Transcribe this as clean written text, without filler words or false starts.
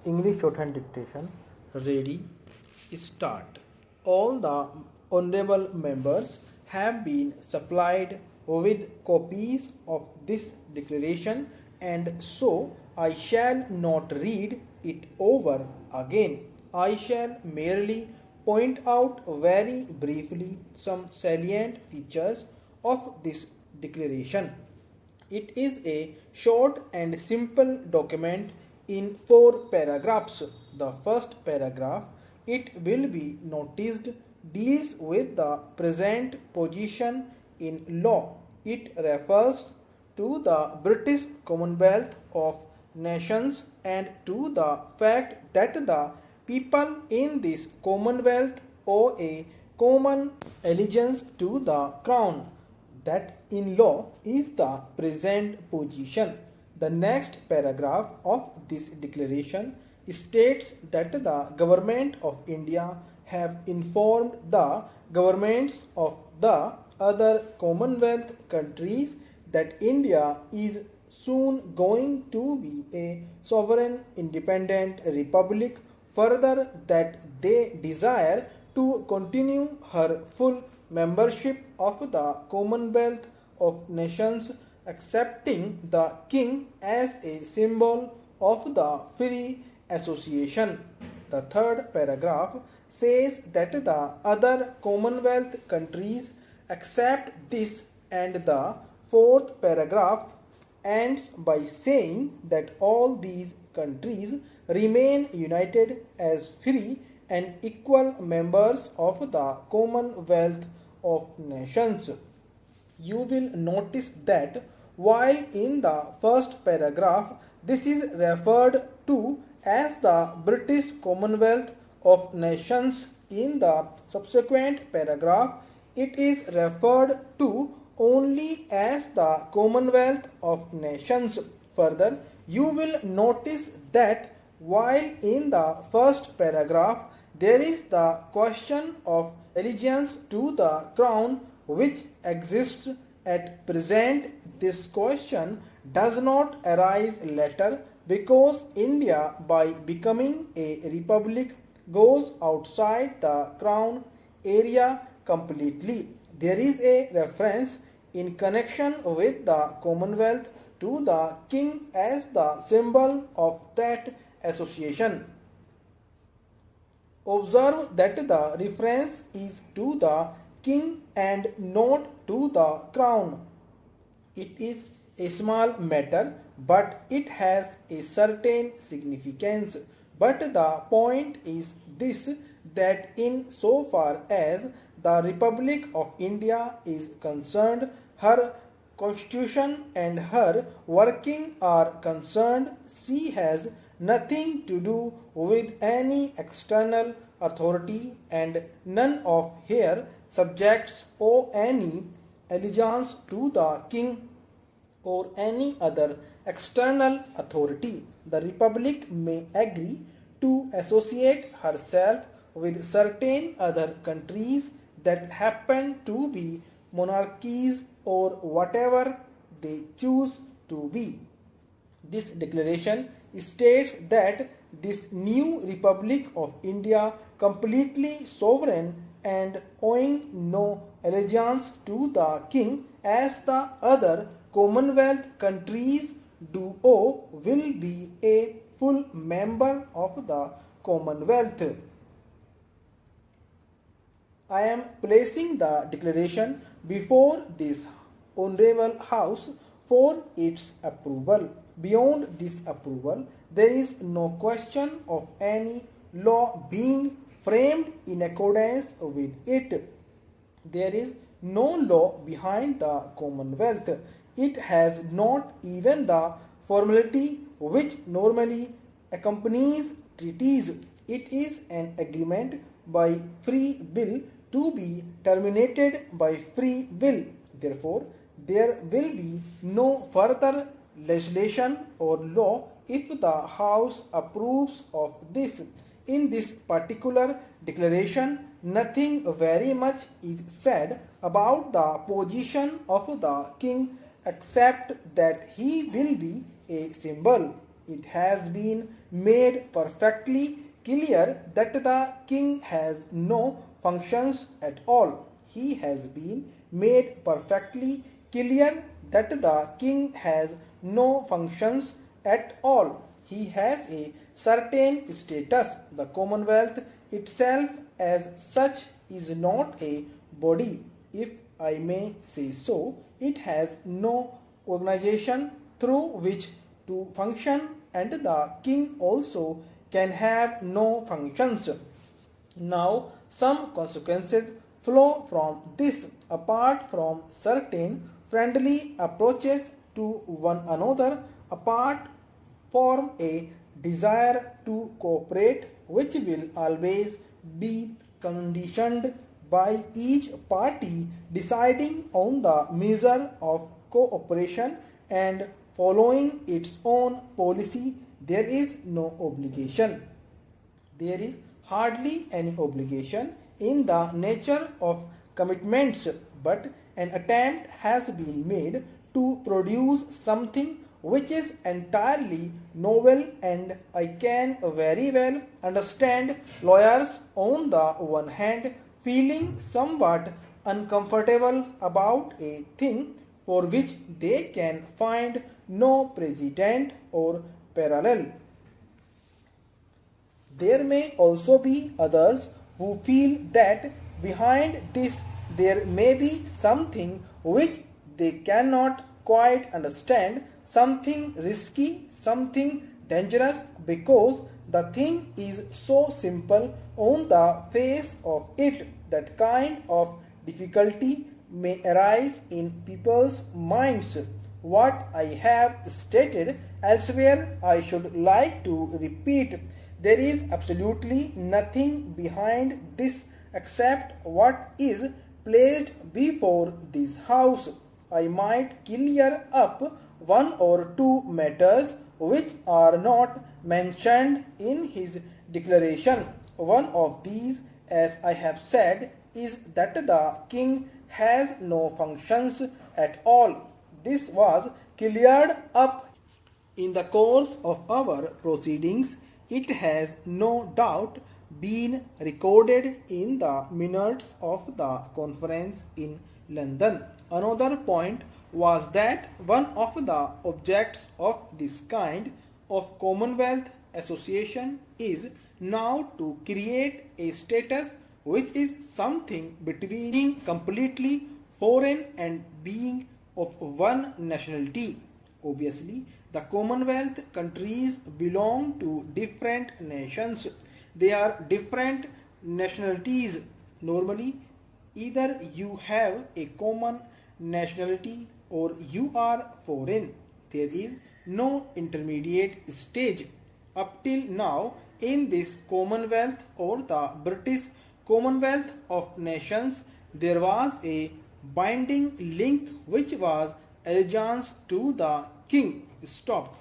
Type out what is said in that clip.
English Shorthand Dictation. Ready, start. All the honorable members have been supplied with copies of this declaration, and so I shall not read it over again. I shall merely point out very briefly some salient features of this declaration. It is a short and simple document in 4 paragraphs. The first paragraph, it will be noticed, deals with the present position in law. It refers to the British Commonwealth of Nations and to the fact that the people in this Commonwealth owe a common allegiance to the Crown. That in law is the present position. The next paragraph of this declaration states that the government of India have informed the governments of the other Commonwealth countries that India is soon going to be a sovereign independent republic. Further, that they desire to continue her full membership of the Commonwealth of Nations, accepting the King as a symbol of the free association. The third paragraph says that the other Commonwealth countries accept this, and the fourth paragraph ends by saying that all these countries remain united as free and equal members of the Commonwealth of Nations. You will notice that while in the first paragraph this is referred to as the British Commonwealth of Nations, in the subsequent paragraph it is referred to only as the Commonwealth of Nations. Further, you will notice that while in the first paragraph there is the question of allegiance to the Crown which exists at present, this question does not arise later because India, by becoming a republic, goes outside the Crown area completely. There is a reference in connection with the Commonwealth to the King as the symbol of that association. Observe that the reference is to the King and not to the Crown. It is a small matter, but it has a certain significance. But the point is this, that in so far as the Republic of India is concerned, her constitution and her working are concerned, she has nothing to do with any external authority, and none of her subjects owe any allegiance to the king or any other external authority. The Republic may agree to associate herself with certain other countries that happen to be monarchies or whatever they choose to be. This declaration states that this new Republic of India, completely sovereign and owing no allegiance to the king as the other Commonwealth countries do owe, will be a full member of the Commonwealth. I am placing the declaration before this Honorable House for its approval. Beyond this approval, there is no question of any law being framed in accordance with it. There is no law behind the Commonwealth. It has not even the formality which normally accompanies treaties. It is an agreement by free will to be terminated by free will. Therefore, there will be no further legislation or law if the House approves of this. In this particular declaration, nothing very much is said about the position of the king except that he will be a symbol. it has been made perfectly clear that the king has no functions at all. He has been made perfectly clear that the king has no functions at all. He has a certain status. The Commonwealth itself as such is not a body, if I may say so. It has no organization through which to function, and the king also can have no functions. Now, some consequences flow from this. Apart from certain friendly approaches to one another, apart from a desire to cooperate, which will always be conditioned by each party deciding on the measure of cooperation and following its own policy, there is no obligation. There is hardly any obligation in the nature of commitments, but an attempt has been made to produce something which is entirely novel, and I can very well understand lawyers on the one hand feeling somewhat uncomfortable about a thing for which they can find no precedent or parallel. There may also be others who feel that behind this there may be something which they cannot quite understand, something risky, something dangerous, because the thing is so simple on the face of it. That kind of difficulty may arise in people's minds. What I have stated elsewhere I should like to repeat. There is absolutely nothing behind this except what is placed before this house. I might clear up one or two matters which are not mentioned in his declaration. One of these, as I have said, is that the king has no functions at all. This was cleared up in the course of our proceedings. It has no doubt been recorded in the minutes of the conference in London. Another point was that one of the objects of this kind of Commonwealth Association is now to create a status which is something between being completely foreign and being of one nationality. Obviously, the Commonwealth countries belong to different nations. They are different nationalities. Normally, either you have a common nationality or you are foreign. There is no intermediate stage. Up till now, in this Commonwealth or the British Commonwealth of Nations, there was a binding link which was allegiance to the king. Stop.